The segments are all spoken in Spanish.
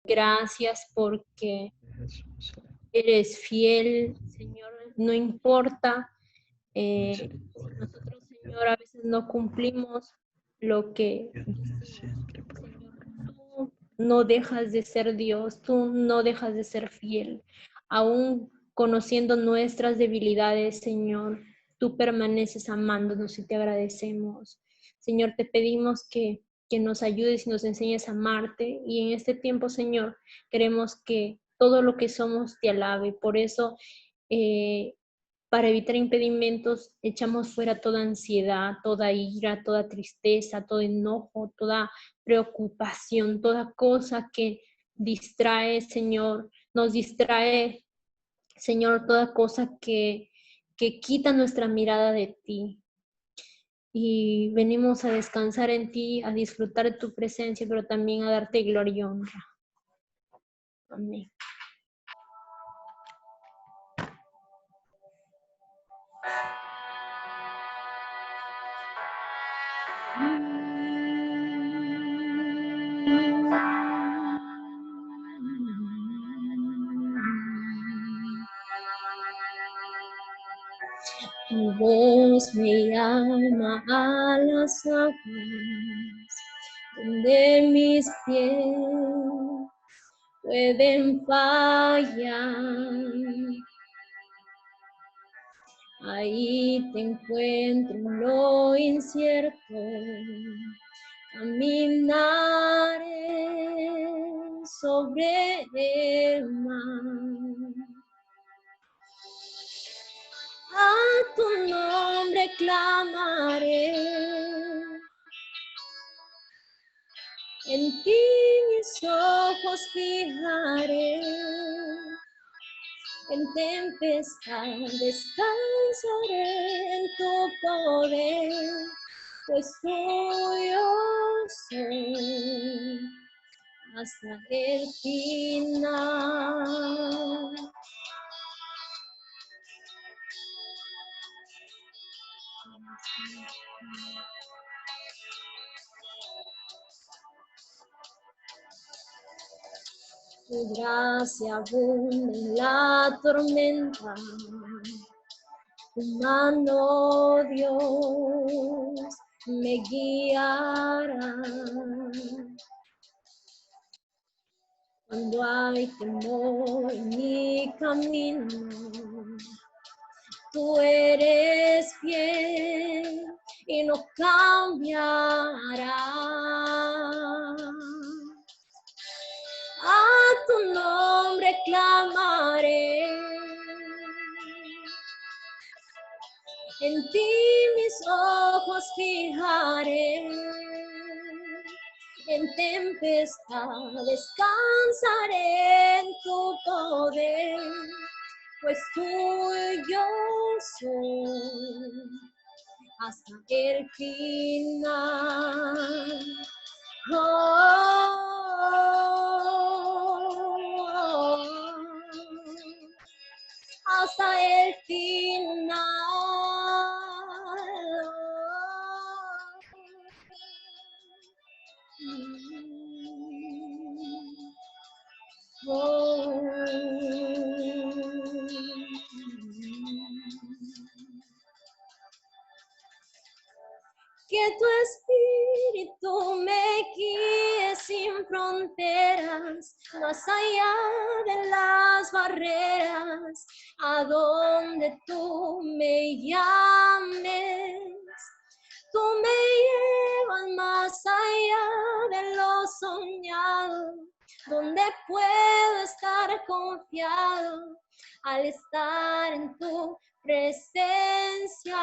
Gracias porque eres fiel, Señor, no importa. Nosotros, Señor, a veces no cumplimos lo que decimos. Señor, tú no dejas de ser Dios, tú no dejas de ser fiel. Aún conociendo nuestras debilidades, Señor, tú permaneces amándonos y te agradecemos. Señor, te pedimos que nos ayudes y nos enseñes a amarte. Y en este tiempo, Señor, queremos que todo lo que somos te alabe. Por eso, para evitar impedimentos, echamos fuera toda ansiedad, toda ira, toda tristeza, todo enojo, toda preocupación, toda cosa que distrae, Señor, nos distrae, Señor, toda cosa que quita nuestra mirada de ti. Y venimos a descansar en ti, a disfrutar de tu presencia, pero también a darte gloria y honra. Amén. Tu voz me llama a las aguas, donde mis pies pueden fallar. Ahí te encuentro en lo incierto, caminaré sobre el mar. A tu nombre clamaré, en ti mis ojos fijaré, en tempestad descansaré en tu poder, pues tuyo soy hasta el final. Tu gracia abunda en la tormenta, tu mano, Dios, me guiará. Cuando hay temor en mi camino, tú eres fiel y no cambiarás. A tu nombre clamaré, en ti mis ojos fijaré, en tempestad descansaré en tu poder, pues tuyo soy hasta el final. Hasta el final. Que tu espíritu me guíe sin fronteras, más allá de las barreras, a donde tú me llames. Tú me llevas más allá de lo soñado, donde puedo estar confiado al estar en tu presencia.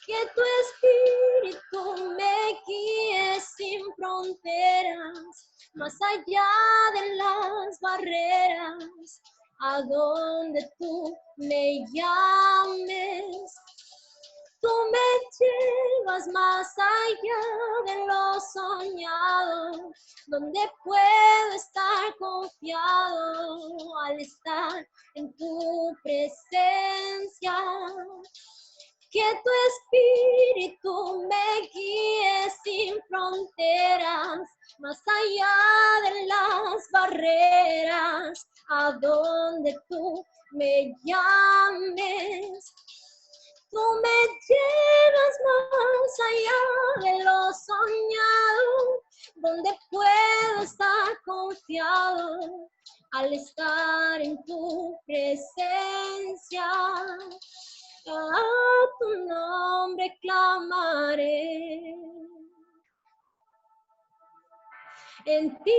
Que tu espíritu me guíe sin fronteras, más allá de las barreras, a donde tú me llames. Tú me llevas más allá de lo soñado, donde puedo estar confiado al estar en tu presencia. Que tu espíritu me guíe sin fronteras, más allá de las barreras, a donde tú me llames. Tú me llevas más allá de lo soñado, donde puedo estar confiado al estar en tu presencia. A tu nombre clamaré. En ti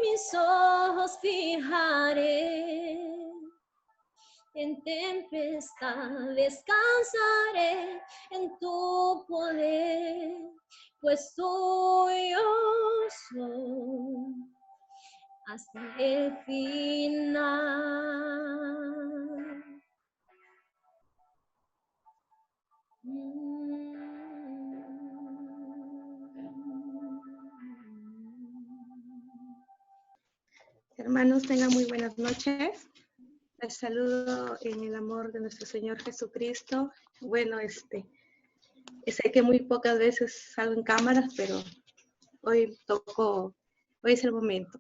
mis ojos fijaré. En tempestad descansaré en tu poder, pues tuyo soy hasta el final. Hermanos, tengan muy buenas noches. Les saludo en el amor de nuestro Señor Jesucristo. Bueno, sé que muy pocas veces salgo en cámaras, pero hoy es el momento.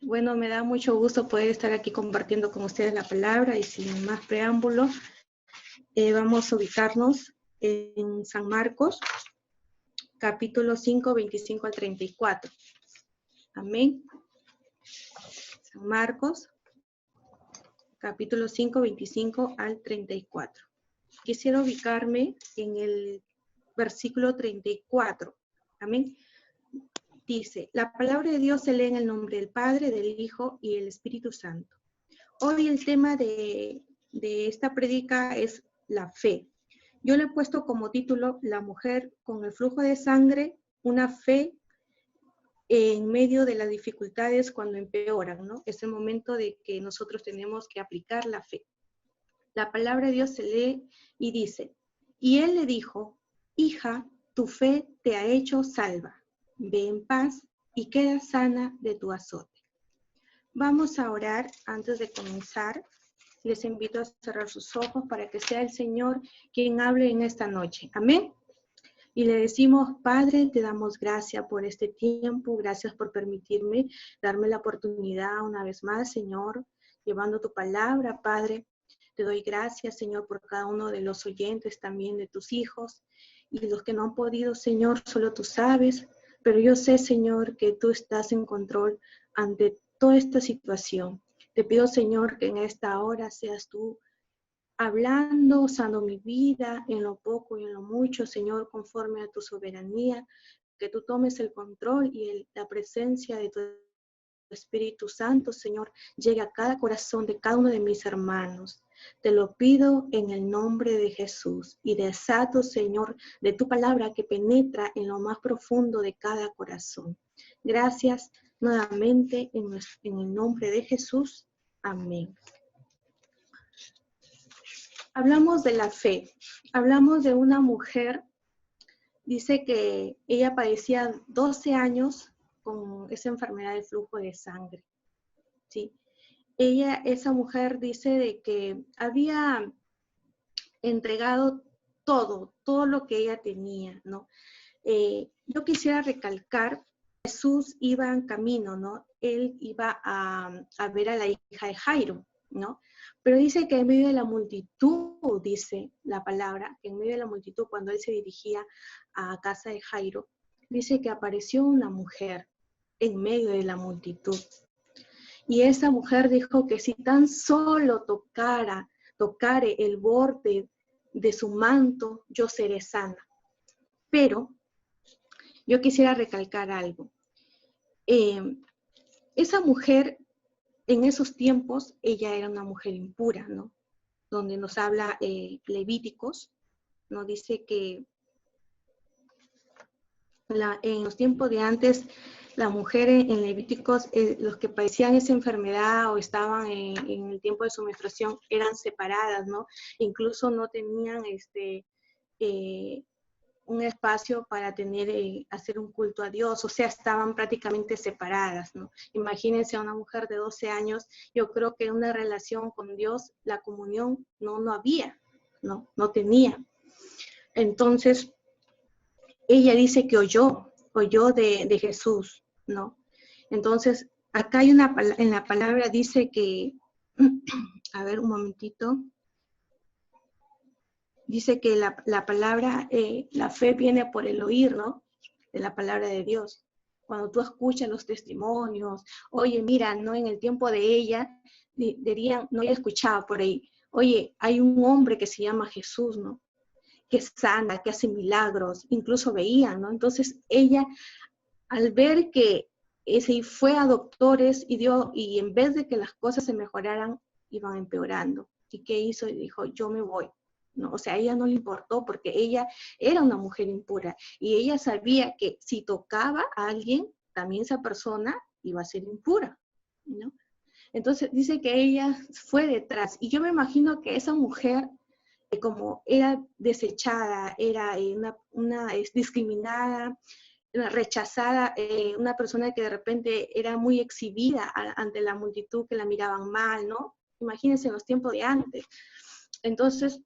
Bueno, me da mucho gusto poder estar aquí compartiendo con ustedes la palabra y sin más preámbulo, vamos a ubicarnos en San Marcos, capítulo 5, 25 al 34. Amén. San Marcos, capítulo 5, 25 al 34. Quisiera ubicarme en el versículo 34. Amén. Dice, la palabra de Dios se lee en el nombre del Padre, del Hijo y del Espíritu Santo. Hoy el tema de esta prédica es la fe. Yo le he puesto como título, la mujer con el flujo de sangre, una fe en medio de las dificultades cuando empeoran, ¿no? Es el momento de que nosotros tenemos que aplicar la fe. La palabra de Dios se lee y dice, y él le dijo, hija, tu fe te ha hecho salva, ve en paz y queda sana de tu azote. Vamos a orar antes de comenzar. Les invito a cerrar sus ojos para que sea el Señor quien hable en esta noche. Amén. Y le decimos, Padre, te damos gracias por este tiempo, gracias por permitirme, darme la oportunidad una vez más, Señor, llevando tu palabra, Padre. Te doy gracias, Señor, por cada uno de los oyentes también de tus hijos y los que no han podido, Señor, solo tú sabes, pero yo sé, Señor, que tú estás en control ante toda esta situación. Te pido, Señor, que en esta hora seas tú hablando, usando mi vida en lo poco y en lo mucho, Señor, conforme a tu soberanía, que tú tomes el control y la presencia de tu Espíritu Santo, Señor, llegue a cada corazón de cada uno de mis hermanos. Te lo pido en el nombre de Jesús y desato, Señor, de tu palabra que penetra en lo más profundo de cada corazón. Gracias nuevamente en el nombre de Jesús. Amén. Hablamos de la fe, hablamos de una mujer, dice que ella padecía 12 años con esa enfermedad de flujo de sangre, ¿sí? Esa mujer dice de que había entregado todo lo que ella tenía, ¿no? Yo quisiera recalcar, Jesús iba en camino, ¿no? Él iba a ver a la hija de Jairo, ¿no? Pero dice que en medio de la multitud, dice la palabra, que en medio de la multitud, cuando él se dirigía a casa de Jairo, dice que apareció una mujer en medio de la multitud. Y esa mujer dijo que si tan solo tocare el borde de su manto, yo seré sana. Pero yo quisiera recalcar algo. Esa mujer, en esos tiempos, ella era una mujer impura, ¿no? Donde nos habla Levíticos, nos dice que en los tiempos de antes, las mujeres en Levíticos, los que padecían esa enfermedad o estaban en el tiempo de su menstruación, eran separadas, ¿no? Incluso no tenían un espacio para hacer un culto a Dios, o sea, estaban prácticamente separadas, ¿no? Imagínense a una mujer de 12 años, yo creo que una relación con Dios, la comunión no había, no tenía. Entonces, ella dice que oyó de Jesús, ¿no? Entonces, acá hay en la palabra dice que, a ver un momentito, dice que la palabra, la fe viene por el oír, ¿no? De la palabra de Dios. Cuando tú escuchas los testimonios, oye, mira, no en el tiempo de ella, dirían, no, ella escuchaba por ahí, oye, hay un hombre que se llama Jesús, ¿no? Que sana, que hace milagros, incluso veían, ¿no? Entonces ella, al ver que ese fue a doctores y en vez de que las cosas se mejoraran, iban empeorando. ¿Y qué hizo? Y dijo, yo me voy. No, o sea, a ella no le importó porque ella era una mujer impura y ella sabía que si tocaba a alguien, también esa persona iba a ser impura, ¿no? Entonces dice que ella fue detrás y yo me imagino que esa mujer, como era desechada, era una discriminada, rechazada, una persona que de repente era muy exhibida ante la multitud, que la miraban mal, ¿no? Imagínense en los tiempos de antes. Entonces,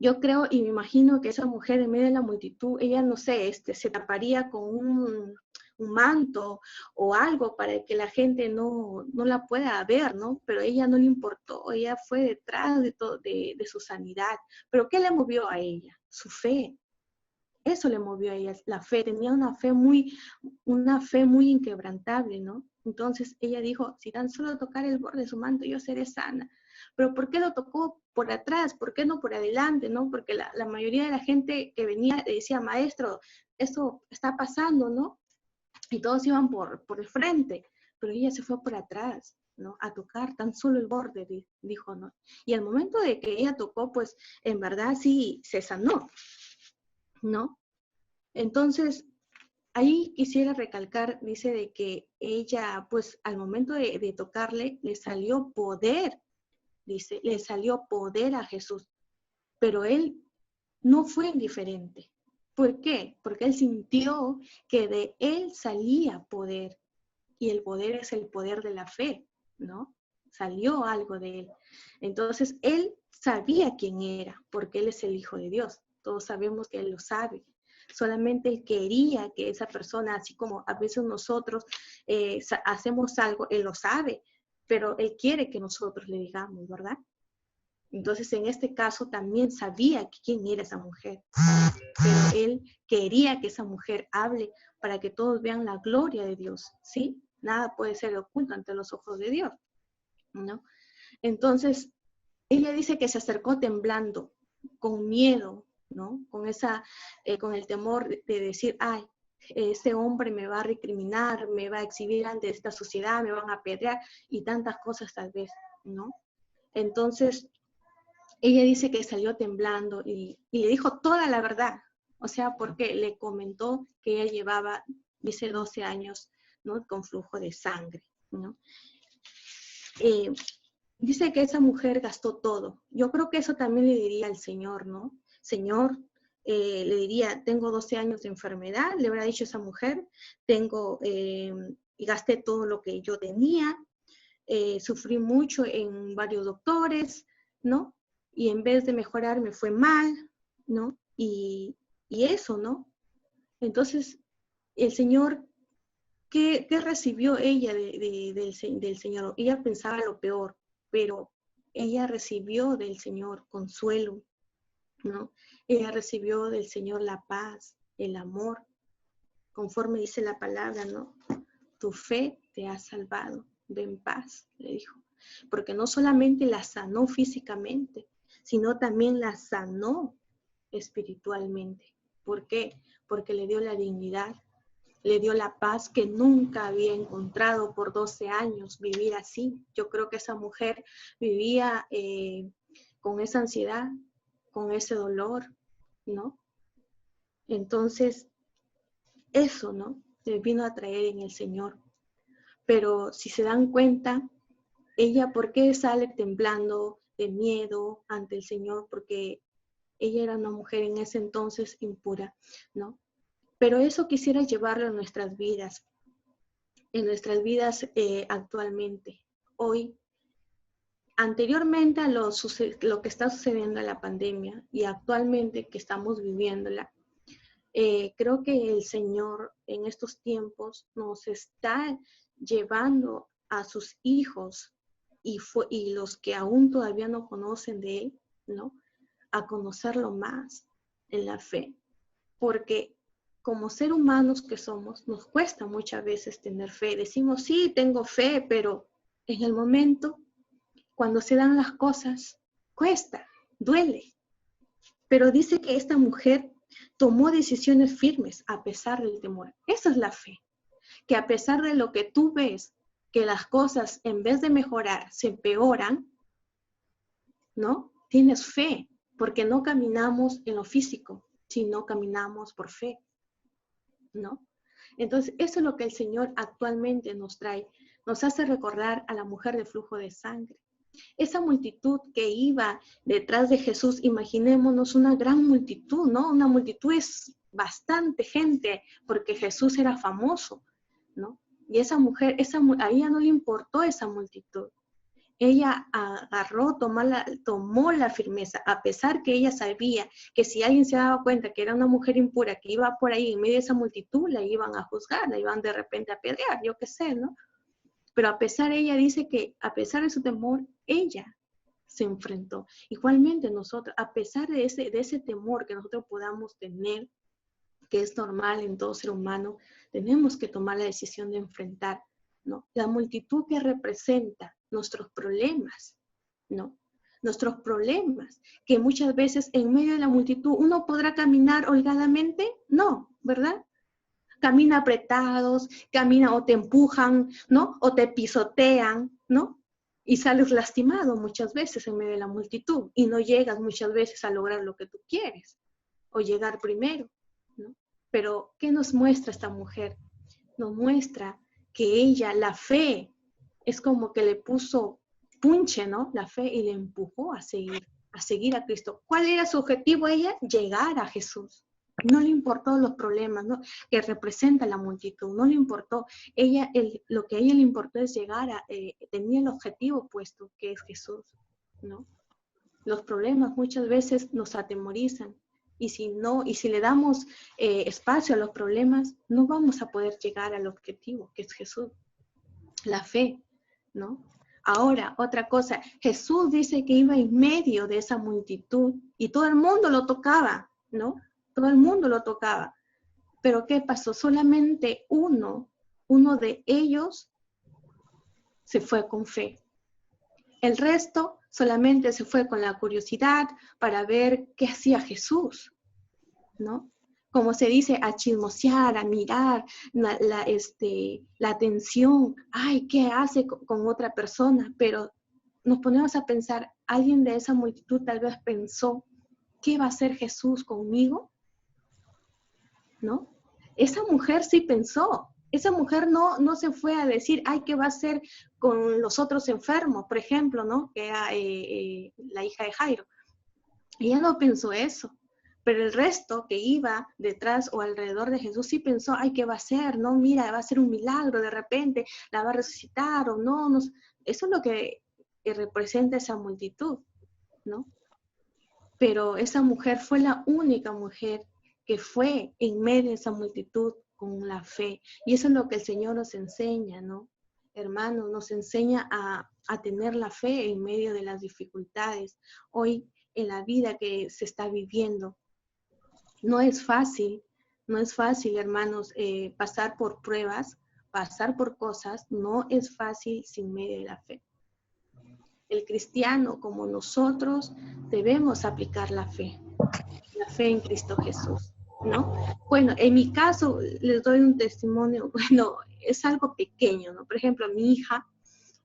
yo creo y me imagino que esa mujer en medio de la multitud, ella, no sé, se taparía con un manto o algo para que la gente no la pueda ver, ¿no? Pero a ella no le importó, ella fue detrás de su sanidad. ¿Pero qué le movió a ella? Su fe. Eso le movió a ella, la fe. Tenía una fe muy inquebrantable, ¿no? Entonces ella dijo, si tan solo tocar el borde de su manto, yo seré sana. Pero ¿por qué lo tocó por atrás? ¿Por qué no por adelante? ¿No? Porque la mayoría de la gente que venía le decía, maestro, esto está pasando, ¿no? Y todos iban por el frente, pero ella se fue por atrás, ¿no? A tocar tan solo el borde, dijo, ¿no? Y al momento de que ella tocó, pues en verdad sí se sanó, ¿no? Entonces, ahí quisiera recalcar, dice de que ella, pues al momento de tocarle, le salió poder, dice, le salió poder a Jesús, pero él no fue indiferente. ¿Por qué? Porque él sintió que de él salía poder, y el poder es el poder de la fe, ¿no? Salió algo de él. Entonces, él sabía quién era, porque él es el Hijo de Dios. Todos sabemos que él lo sabe. Solamente él quería que esa persona, así como a veces nosotros hacemos algo, él lo sabe, pero él quiere que nosotros le digamos, ¿verdad? Entonces, en este caso también sabía quién era esa mujer, pero él quería que esa mujer hable para que todos vean la gloria de Dios, ¿sí? Nada puede ser oculto ante los ojos de Dios, ¿no? Entonces, ella dice que se acercó temblando, con miedo, ¿no? Con el temor de decir, ay, ese hombre me va a recriminar, me va a exhibir ante esta sociedad, me van a apedrear y tantas cosas tal vez, ¿no? Entonces, ella dice que salió temblando y le dijo toda la verdad, o sea, porque le comentó que ella llevaba, dice, 12 años, ¿no? Con flujo de sangre, ¿no? Dice que esa mujer gastó todo. Yo creo que eso también le diría al Señor, ¿no? Señor, le diría, tengo 12 años de enfermedad, le habrá dicho esa mujer, y gasté todo lo que yo tenía, sufrí mucho en varios doctores, ¿no? Y en vez de mejorar me fue mal, ¿no? Y eso, ¿no? Entonces, el Señor, ¿qué recibió ella del Señor? Ella pensaba lo peor, pero ella recibió del Señor consuelo, ¿no? Ella recibió del Señor la paz, el amor, conforme dice la palabra, ¿no? Tu fe te ha salvado, ven paz, le dijo. Porque no solamente la sanó físicamente, sino también la sanó espiritualmente. ¿Por qué? Porque le dio la dignidad, le dio la paz que nunca había encontrado por 12 años, vivir así. Yo creo que esa mujer vivía con esa ansiedad, con ese dolor, ¿no? Entonces, eso, ¿no? Le vino a traer en el Señor. Pero si se dan cuenta, ella, ¿por qué sale temblando de miedo ante el Señor? Porque ella era una mujer en ese entonces impura, ¿no? Pero eso quisiera llevarlo a nuestras vidas, en nuestras vidas actualmente, hoy. Anteriormente a lo que está sucediendo en la pandemia y actualmente que estamos viviéndola, creo que el Señor en estos tiempos nos está llevando a sus hijos y los que aún todavía no conocen de Él, ¿no? A conocerlo más en la fe. Porque como ser humanos que somos, nos cuesta muchas veces tener fe. Decimos, sí, tengo fe, pero en el momento, cuando se dan las cosas, cuesta, duele. Pero dice que esta mujer tomó decisiones firmes a pesar del temor. Esa es la fe. Que a pesar de lo que tú ves, que las cosas en vez de mejorar se empeoran, ¿no? Tienes fe, porque no caminamos en lo físico, sino caminamos por fe, ¿no? Entonces, eso es lo que el Señor actualmente nos trae. Nos hace recordar a la mujer de flujo de sangre. Esa multitud que iba detrás de Jesús, imaginémonos una gran multitud, ¿no? Una multitud es bastante gente, porque Jesús era famoso, ¿no? Y esa mujer, a ella no le importó esa multitud. Ella agarró, tomó la firmeza, a pesar que ella sabía que si alguien se daba cuenta que era una mujer impura, que iba por ahí en medio de esa multitud, la iban a juzgar, la iban de repente a apedrear, yo qué sé, ¿no? Pero a pesar, ella dice que a pesar de su temor, ella se enfrentó. Igualmente nosotros, a pesar de ese temor que nosotros podamos tener, que es normal en todo ser humano, tenemos que tomar la decisión de enfrentar, ¿no? La multitud que representa nuestros problemas, ¿no? Nuestros problemas, que muchas veces en medio de la multitud uno podrá caminar holgadamente, no, ¿verdad? Camina apretados, camina o te empujan, ¿no? O te pisotean, ¿no? Y sales lastimado muchas veces en medio de la multitud y no llegas muchas veces a lograr lo que tú quieres o llegar primero, ¿no? Pero, ¿qué nos muestra esta mujer? Nos muestra que ella, la fe, es como que le puso punche, ¿no? La fe y le empujó a seguir a Cristo. ¿Cuál era su objetivo ella? Llegar a Jesús. No le importó los problemas, ¿no? Que representa la multitud, no le importó. Ella, lo que a ella le importó es llegar tenía el objetivo puesto, que es Jesús, ¿no? Los problemas muchas veces nos atemorizan, y si le damos espacio a los problemas, no vamos a poder llegar al objetivo, que es Jesús. La fe, ¿no? Ahora, otra cosa, Jesús dice que iba en medio de esa multitud y todo el mundo lo tocaba, ¿no? Todo el mundo lo tocaba. Pero ¿qué pasó? Solamente uno de ellos se fue con fe. El resto solamente se fue con la curiosidad para ver qué hacía Jesús, ¿no? Como se dice, a chismosear, a mirar la atención, ay, ¿qué hace con otra persona? Pero nos ponemos a pensar, alguien de esa multitud tal vez pensó, ¿qué va a hacer Jesús conmigo? ¿No? Esa mujer sí pensó. Esa mujer no se fue a decir, ay, ¿qué va a hacer con los otros enfermos? Por ejemplo, ¿no? Que era la hija de Jairo. Ella no pensó eso. Pero el resto que iba detrás o alrededor de Jesús sí pensó, ay, ¿qué va a hacer? No, mira, va a ser un milagro de repente, la va a resucitar o no. Eso es lo que representa esa multitud, ¿no? Pero esa mujer fue la única mujer que fue en medio de esa multitud con la fe. Y eso es lo que el Señor nos enseña, ¿no? Hermano, nos enseña a tener la fe en medio de las dificultades. Hoy, en la vida que se está viviendo, no es fácil, hermanos, pasar por pruebas, pasar por cosas, no es fácil sin medio de la fe. El cristiano, como nosotros, debemos aplicar la fe en Cristo Jesús, ¿no? Bueno, en mi caso, les doy un testimonio, bueno, es algo pequeño, ¿no? Por ejemplo, mi hija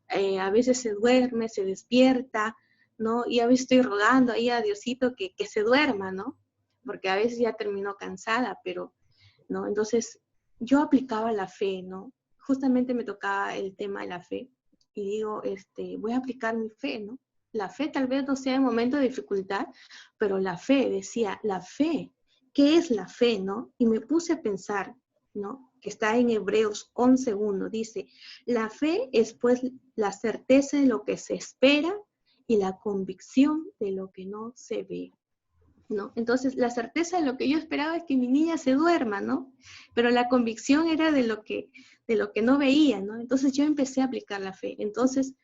a veces se duerme, se despierta, ¿no? Y a veces estoy rogando ahí a Diosito que se duerma, ¿no? Porque a veces ya terminó cansada, pero, ¿no? Entonces, yo aplicaba la fe, ¿no? Justamente me tocaba el tema de la fe. Y digo, voy a aplicar mi fe, ¿no? La fe tal vez no sea en momento de dificultad, pero la fe, decía, la fe, ¿qué es la fe, no? Y me puse a pensar, ¿no? Que está en Hebreos 11:1, dice, la fe es pues la certeza de lo que se espera y la convicción de lo que no se ve. ¿no? Entonces, la certeza de lo que yo esperaba es que mi niña se duerma, ¿no? Pero la convicción era de lo que no veía, ¿no? Entonces yo empecé a aplicar la fe. Entonces,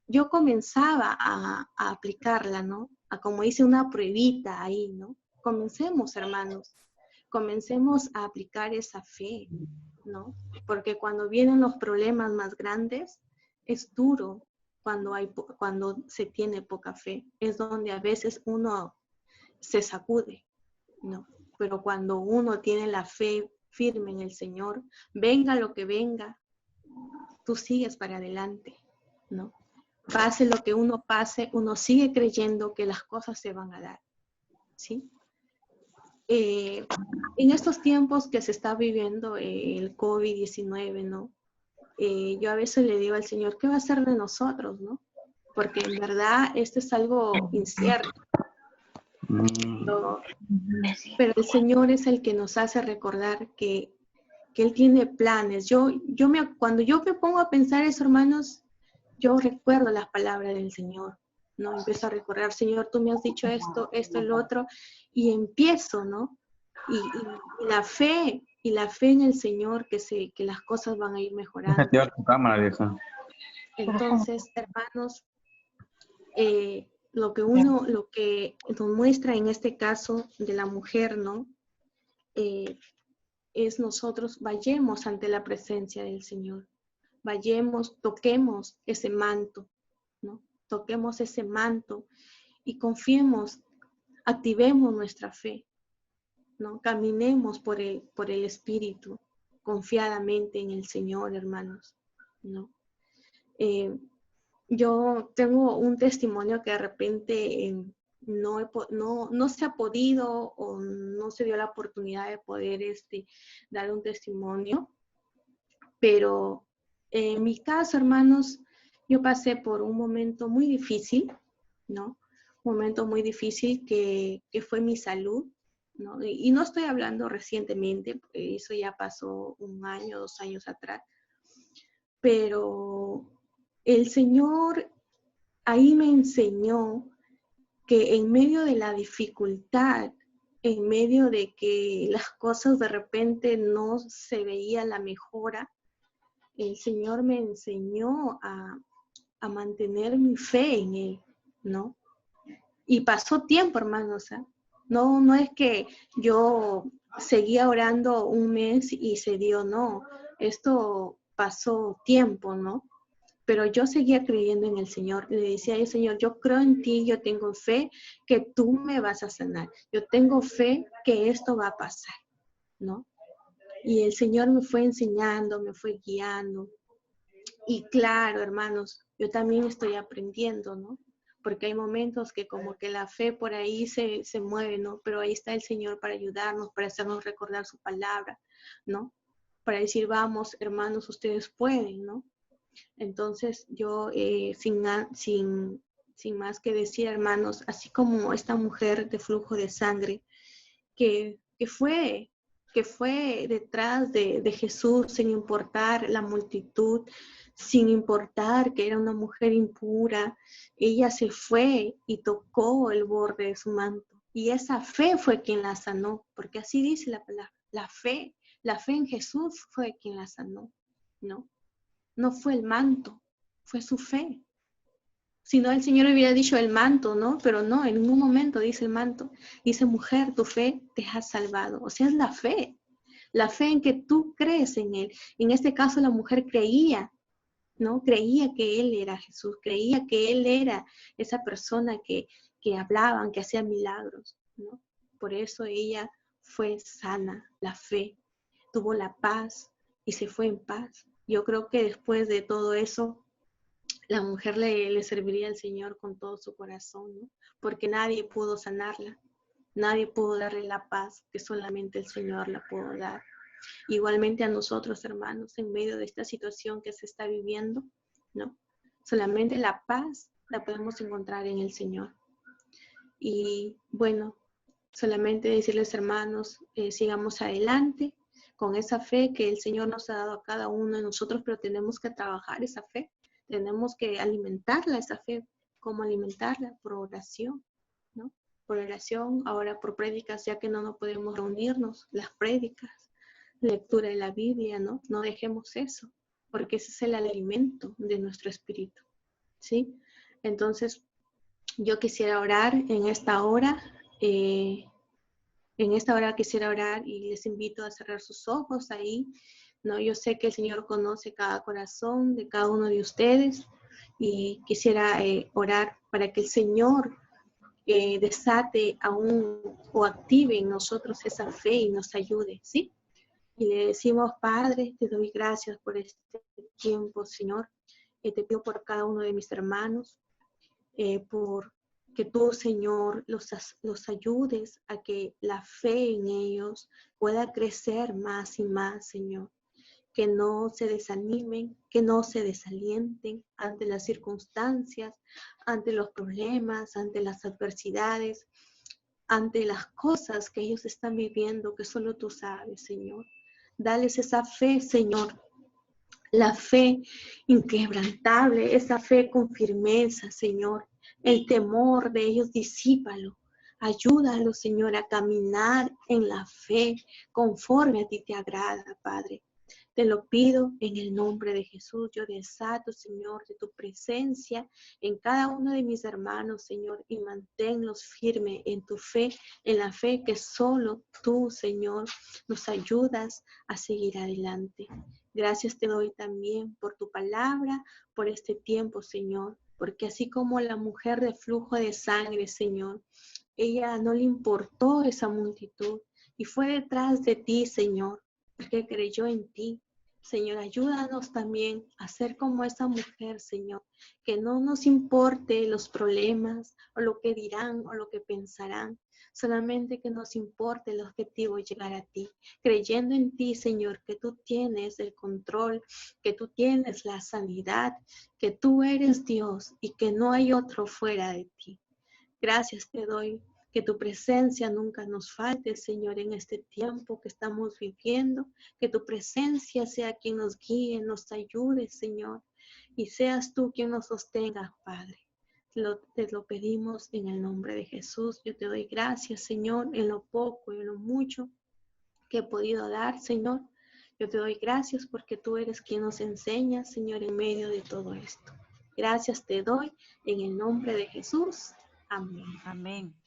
yo comenzaba a aplicarla, ¿no? A como hice una pruebita ahí, ¿no? Comencemos, hermanos, comencemos a aplicar esa fe, ¿no? Porque cuando vienen los problemas más grandes, es duro cuando se tiene poca fe. Es donde a veces uno se sacude, ¿no? Pero cuando uno tiene la fe firme en el Señor, venga lo que venga, tú sigues para adelante, ¿no? Pase lo que uno pase, uno sigue creyendo que las cosas se van a dar, ¿sí? En estos tiempos que se está viviendo el COVID-19, ¿no? Yo a veces le digo al Señor, ¿qué va a hacer de nosotros, no? Porque en verdad esto es algo incierto. Pero el Señor es el que nos hace recordar que Él tiene planes. Cuando yo me pongo a pensar eso, hermanos, yo recuerdo las palabras del Señor, ¿no? Empiezo a recordar, Señor, tú me has dicho esto, esto, el otro, y empiezo, ¿no? Y la fe en el Señor, que las cosas van a ir mejorando. Tu cámara, vieja. Entonces, hermanos, lo que nos muestra en este caso de la mujer, ¿no? Es nosotros vayamos ante la presencia del Señor. Vayamos, toquemos ese manto, ¿no? Toquemos ese manto y confiemos, activemos nuestra fe, ¿no? Caminemos por el Espíritu, confiadamente en el Señor, hermanos, ¿no? Yo tengo un testimonio que de repente no se ha podido o no se dio la oportunidad de poder dar un testimonio, pero en mi caso, hermanos, yo pasé por un momento muy difícil, ¿no? Un momento muy difícil que fue mi salud, ¿no? Y no estoy hablando recientemente, porque eso ya pasó 1 año, 2 años atrás, pero el Señor ahí me enseñó que en medio de la dificultad, en medio de que las cosas de repente no se veía la mejora, el Señor me enseñó a mantener mi fe en Él, ¿no? Y pasó tiempo, hermanos, ¿eh? No es que yo seguía orando 1 mes y se dio, no. Esto pasó tiempo, ¿no? Pero yo seguía creyendo en el Señor. Le decía al Señor, yo creo en ti, yo tengo fe que tú me vas a sanar. Yo tengo fe que esto va a pasar, ¿no? Y el Señor me fue enseñando, me fue guiando. Y claro, hermanos, yo también estoy aprendiendo, ¿no? Porque hay momentos que como que la fe por ahí se mueve, ¿no? Pero ahí está el Señor para ayudarnos, para hacernos recordar su palabra, ¿no? Para decir, vamos, hermanos, ustedes pueden, ¿no? Entonces yo, sin más que decir, hermanos, así como esta mujer de flujo de sangre, que fue detrás de Jesús sin importar la multitud, sin importar que era una mujer impura, ella se fue y tocó el borde de su manto. Y esa fe fue quien la sanó, porque así dice la palabra, la fe en Jesús fue quien la sanó, ¿no? No fue el manto, fue su fe. Si no, el Señor hubiera dicho el manto, ¿no? Pero no, en ningún momento dice el manto. Dice, mujer, tu fe te ha salvado. O sea, es la fe en que tú crees en Él. En este caso, la mujer creía, ¿no? Creía que Él era Jesús, creía que Él era esa persona que hablaban, que hacía milagros, ¿no? Por eso ella fue sana, la fe, tuvo la paz y se fue en paz. Yo creo que después de todo eso, la mujer le serviría al Señor con todo su corazón, ¿no? Porque nadie pudo sanarla, nadie pudo darle la paz que solamente el Señor la pudo dar. Igualmente a nosotros, hermanos, en medio de esta situación que se está viviendo, ¿no? Solamente la paz la podemos encontrar en el Señor. Y bueno, solamente decirles, hermanos, sigamos adelante con esa fe que el Señor nos ha dado a cada uno de nosotros, pero tenemos que trabajar esa fe. Tenemos que alimentarla, esa fe. ¿Cómo alimentarla? Por oración, ¿no? por oración, ahora por prédicas, ya que no podemos reunirnos, las prédicas, lectura de la Biblia, ¿no? No dejemos eso, porque ese es el alimento de nuestro espíritu, ¿sí? Entonces, yo quisiera orar en esta hora. En esta hora quisiera orar y les invito a cerrar sus ojos ahí, ¿no? Yo sé que el Señor conoce cada corazón de cada uno de ustedes y quisiera orar para que el Señor desate aún o active en nosotros esa fe y nos ayude, ¿sí? Y le decimos, Padre, te doy gracias por este tiempo, Señor. Te pido por cada uno de mis hermanos, por que tú, Señor, los ayudes a que la fe en ellos pueda crecer más y más, Señor. Que no se desanimen, que no se desalienten ante las circunstancias, ante los problemas, ante las adversidades, ante las cosas que ellos están viviendo, que solo tú sabes, Señor. Dales esa fe, Señor, la fe inquebrantable, esa fe con firmeza, Señor. El temor de ellos, disípalo. Ayúdalo, Señor, a caminar en la fe conforme a ti te agrada, Padre. Te lo pido en el nombre de Jesús. Yo desato, Señor, de tu presencia en cada uno de mis hermanos, Señor, y manténlos firmes en tu fe, en la fe que solo tú, Señor, nos ayudas a seguir adelante. Gracias te doy también por tu palabra, por este tiempo, Señor, porque así como la mujer de flujo de sangre, Señor, ella no le importó esa multitud y fue detrás de ti, Señor, porque creyó en ti. Señor, ayúdanos también a ser como esa mujer, Señor, que no nos importe los problemas o lo que dirán o lo que pensarán, solamente que nos importe el objetivo, llegar a ti, creyendo en ti, Señor, que tú tienes el control, que tú tienes la sanidad, que tú eres Dios y que no hay otro fuera de ti. Gracias te doy. Que tu presencia nunca nos falte, Señor, en este tiempo que estamos viviendo. Que tu presencia sea quien nos guíe, nos ayude, Señor. Y seas tú quien nos sostenga, Padre. Te lo pedimos en el nombre de Jesús. Yo te doy gracias, Señor, en lo poco y en lo mucho que he podido dar, Señor. Yo te doy gracias porque tú eres quien nos enseña, Señor, en medio de todo esto. Gracias te doy en el nombre de Jesús. Amén. Amén.